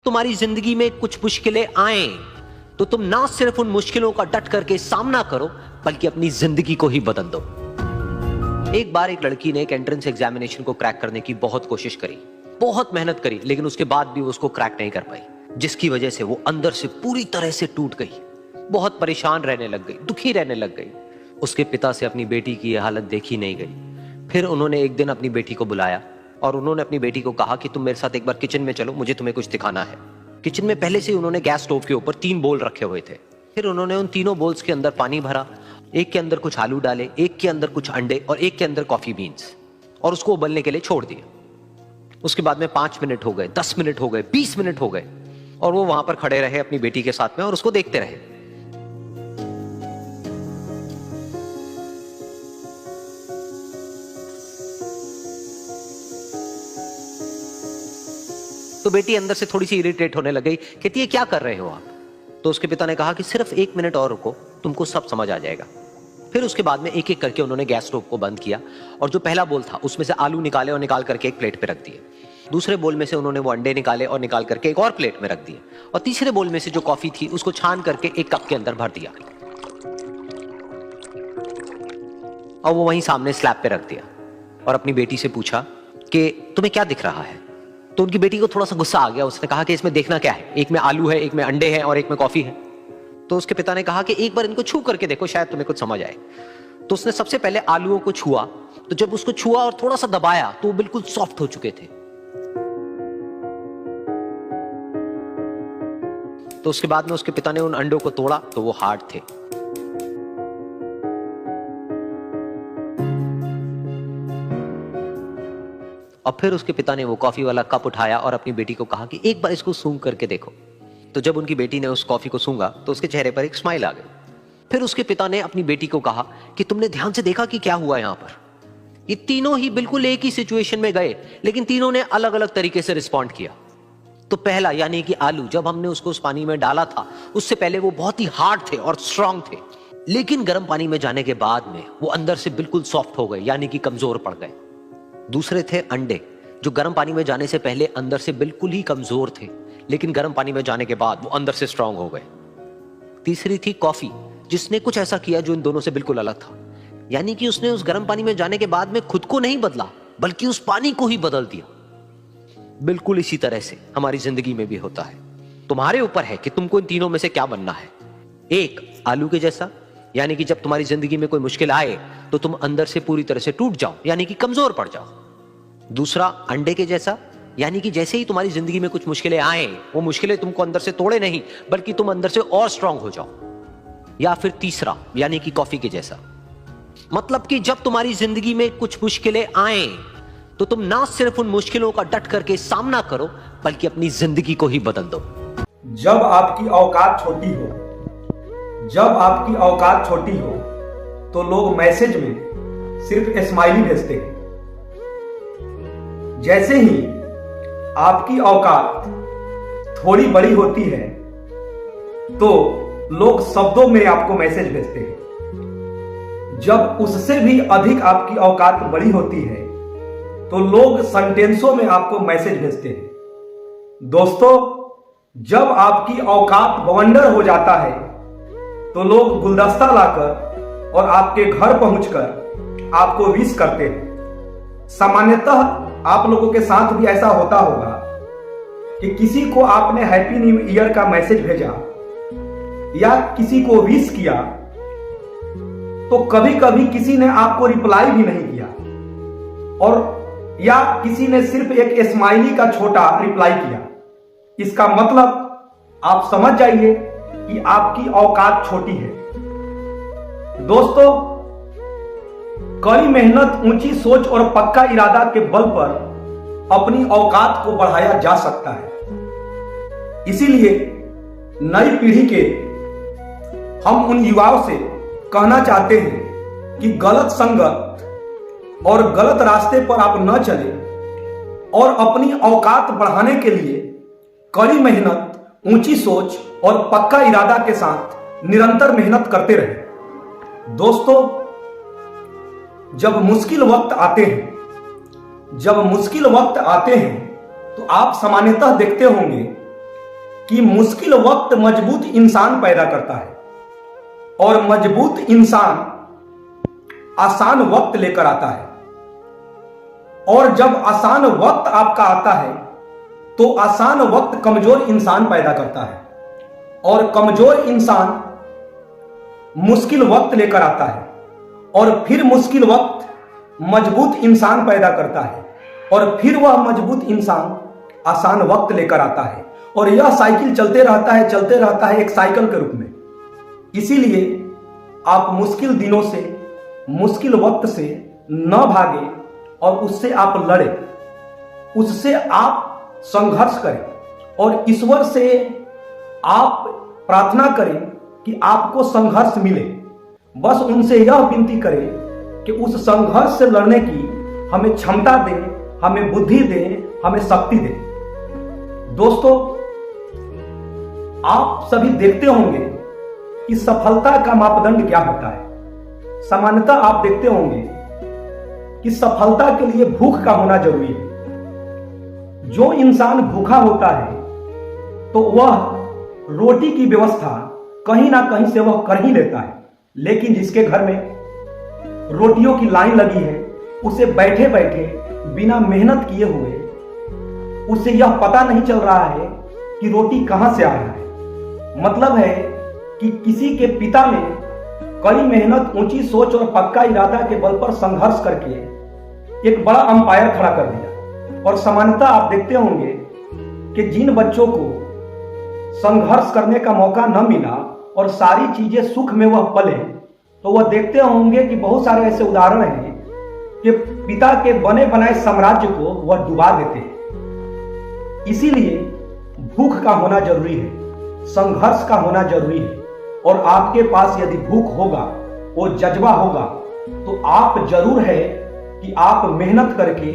तुम्हारी जिंदगी में कुछ मुश्किलें आए तो तुम ना सिर्फ उन मुश्किलों का डट करके सामना करो बल्कि अपनी जिंदगी को ही बदल दो। एक बार एक लड़की ने एक एंट्रेंस एग्जामिनेशन को क्रैक करने की बहुत कोशिश करी, बहुत मेहनत करी, लेकिन उसके बाद भी वो उसको क्रैक नहीं कर पाई, जिसकी वजह से वो अंदर से पूरी तरह से टूट गई, बहुत परेशान रहने लग गई, दुखी रहने लग गई। उसके पिता से अपनी बेटी की यह हालत देखी नहीं गई। फिर उन्होंने एक दिन अपनी बेटी को बुलाया और उन्होंने अपनी बेटी को कहा कि तुम मेरे साथ एक बार किचन में चलो, मुझे तुम्हें कुछ दिखाना है। किचन में पहले से ही उन्होंने गैस स्टोव के ऊपर 3 बोल रखे हुए थे। फिर उन्होंने उन तीनों बोल्स के अंदर पानी भरा, एक के अंदर कुछ आलू डाले, एक के अंदर कुछ अंडे और एक के अंदर कॉफी बीन्स, और उसको उबलने के लिए छोड़ दिया। उसके बाद में 5 मिनट हो गए, 10 मिनट हो गए, 20 मिनट हो गए, और वो वहां पर खड़े रहे अपनी बेटी के साथ में और उसको देखते रहे। तो बेटी अंदर से थोड़ी सी इरिटेट होने लग गई, कहती है क्या कर रहे हो आप? तो उसके पिता ने कहा कि सिर्फ 1 मिनट और रुको, तुमको सब समझ आ जाएगा। फिर उसके बाद में एक एक करके उन्होंने गैस स्टोव को बंद किया और जो पहला बोल था उसमें से आलू निकाले और निकाल करके एक प्लेट पे रख दिए। दूसरे बोल में से उन्होंने वो अंडे निकाले और निकाल करके एक और प्लेट में रख दिए, और तीसरे बोल में से जो कॉफी थी उसको छान करके एक कप के अंदर भर दिया और वो वहीं सामने स्लैब पे रख दिया और अपनी बेटी से पूछा कि तुम्हें क्या दिख रहा है? तो उनकी बेटी को थोड़ा सा गुस्सा आ गया। उसने कहा कि इसमें देखना क्या है, एक में आलू है, एक में अंडे हैं और एक में कॉफी है। तो उसके पिता ने कहा कि एक बार इनको छू करके देखो, शायद तुम्हें कुछ समझ आए। तो उसने सबसे पहले आलूओं को छुआ, तो जब उसको छुआ और थोड़ा सा दबाया तो वो बिल्कुल सॉफ्ट हो चुके थे। तो उसके बाद में उसके पिता ने उन अंडों को तोड़ा तो वो हार्ड थे। और फिर उसके पिता ने वो कॉफी वाला कप उठाया और अपनी बेटी को कहा कि एक बार इसको सूंघ करके देखो। तो जब उनकी बेटी ने उस कॉफी को सूंघा तो उसके चेहरे पर एक स्माइल आ गई। फिर उसके पिता ने अपनी बेटी को कहा कि तुमने ध्यान से देखा कि क्या हुआ यहां पर? ये तीनों ही बिल्कुल एक ही सिचुएशन में गए, लेकिन तीनों ने अलग अलग तरीके से रिस्पॉन्ड किया। तो पहला यानी कि आलू, जब हमने उसको उस पानी में डाला था उससे पहले वो बहुत ही हार्ड थे और स्ट्रांग थे, लेकिन गर्म पानी में जाने के बाद में वो अंदर से बिल्कुल सॉफ्ट हो गए, यानी कि कमजोर पड़ गए। दूसरे थे अंडे, जो गर्म पानी में जाने से पहले अंदर से बिल्कुल ही कमजोर थे, लेकिन गर्म पानी में जाने के बाद वो अंदर से स्ट्रांग हो गए। तीसरी थी कॉफी, जिसने कुछ ऐसा किया जो इन दोनों से बिल्कुल अलग था, यानी कि उसने उस गर्म पानी में जाने के बाद में खुद को नहीं बदला बल्कि उस पानी को ही बदल दिया। बिल्कुल इसी तरह से हमारी जिंदगी में भी होता है। तुम्हारे ऊपर है कि तुमको इन तीनों में से क्या बनना है। एक, आलू के जैसा, यानी कि जब तुम्हारी जिंदगी में कोई मुश्किल आए तो तुम अंदर से पूरी तरह से टूट जाओ, यानी कि कमजोर पड़ जाओ। दूसरा, अंडे के जैसा, यानी कि जैसे ही तुम्हारी जिंदगी में कुछ मुश्किलें आए, वो मुश्किलें तुमको अंदर से तोड़े नहीं बल्कि तुम अंदर से और स्ट्रांग हो जाओ। या फिर तीसरा, यानी कि कॉफी के जैसा, मतलब कि जब तुम्हारी जिंदगी में कुछ मुश्किलें आए तो तुम ना सिर्फ उन मुश्किलों का डट करके सामना करो बल्कि अपनी जिंदगी को ही बदल दो। जब आपकी औकात छोटी हो, जब आपकी औकात छोटी हो तो लोग मैसेज में सिर्फ स्माइली भेजते हैं। जैसे ही आपकी औकात थोड़ी बड़ी होती है तो लोग शब्दों में आपको मैसेज भेजते हैं। जब उससे भी अधिक आपकी औकात बड़ी होती है तो लोग सेंटेंसों में आपको मैसेज भेजते हैं। दोस्तों, जब आपकी औकात बवंडर हो जाता है तो लोग गुलदस्ता लाकर और आपके घर पहुंचकर आपको विश करते हैं। सामान्यतः आप लोगों के साथ भी ऐसा होता होगा कि किसी को आपने हैप्पी न्यू ईयर का मैसेज भेजा या किसी को विश किया तो कभी कभी किसी ने आपको रिप्लाई भी नहीं किया, और या किसी ने सिर्फ एक स्माइली का छोटा रिप्लाई किया। इसका मतलब आप समझ जाइए कि आपकी औकात छोटी है। दोस्तों, कड़ी मेहनत, ऊंची सोच और पक्का इरादा के बल पर अपनी औकात को बढ़ाया जा सकता है। इसीलिए नई पीढ़ी के हम उन युवाओं से कहना चाहते हैं कि गलत संगत और गलत रास्ते पर आप न चलें और अपनी औकात बढ़ाने के लिए कड़ी मेहनत, ऊंची सोच और पक्का इरादा के साथ निरंतर मेहनत करते रहें। दोस्तों, जब मुश्किल वक्त आते हैं तो आप सामान्यतः देखते होंगे कि मुश्किल वक्त मजबूत इंसान पैदा करता है और मजबूत इंसान आसान वक्त लेकर आता है। और जब आसान वक्त आपका आता है तो आसान वक्त कमजोर इंसान पैदा करता है और कमजोर इंसान मुश्किल वक्त लेकर आता है और फिर मुश्किल वक्त मजबूत इंसान पैदा करता है और फिर वह मजबूत इंसान आसान वक्त लेकर आता है और यह साइकिल चलते रहता है एक साइकिल के रूप में। इसीलिए आप मुश्किल दिनों से, मुश्किल वक्त से न भागे और उससे आप लड़े, उससे आप संघर्ष करें और ईश्वर से आप प्रार्थना करें कि आपको संघर्ष मिले। बस उनसे यह विनती करें कि उस संघर्ष से लड़ने की हमें क्षमता दें, हमें बुद्धि दें, हमें शक्ति दें। दोस्तों, आप सभी देखते होंगे कि सफलता का मापदंड क्या होता है। सामान्यतः आप देखते होंगे कि सफलता के लिए भूख का होना जरूरी है। जो इंसान भूखा होता है तो वह रोटी की व्यवस्था कहीं ना कहीं से वह कर ही लेता है, लेकिन जिसके घर में रोटियों की लाइन लगी है, उसे बैठे बैठे बिना मेहनत किए हुए उसे यह पता नहीं चल रहा है कि रोटी कहां से आ रहा है। मतलब है कि किसी के पिता ने कड़ी मेहनत, ऊंची सोच और पक्का इरादा के बल पर संघर्ष करके एक बड़ा अंपायर खड़ा कर दिया। और सामान्यतः आप देखते होंगे कि जिन बच्चों को संघर्ष करने का मौका न मिला और सारी चीजें सुख में वह पले, तो वह देखते होंगे कि बहुत सारे ऐसे उदाहरण हैं कि पिता के बने बनाए साम्राज्य को वह डुबा देते हैं। इसीलिए भूख का होना जरूरी है, संघर्ष का होना जरूरी है। और आपके पास यदि भूख होगा, वो जज्बा होगा, तो आप जरूर है कि आप मेहनत करके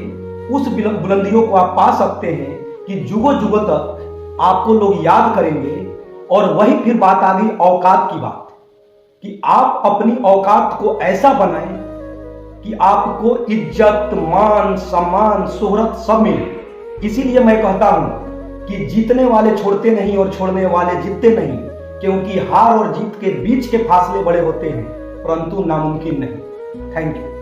उस बुलंदियों को आप पा सकते हैं कि जुगों जुगों तक आपको लोग याद करेंगे। और वही फिर बात आ गई औकात की बात, कि आप अपनी औकात को ऐसा बनाएं कि आपको इज्जत, मान, सम्मान, शोहरत सब मिले। इसीलिए मैं कहता हूं कि जीतने वाले छोड़ते नहीं और छोड़ने वाले जीतते नहीं, क्योंकि हार और जीत के बीच के फासले बड़े होते हैं, परंतु नामुमकिन नहीं। Thank you.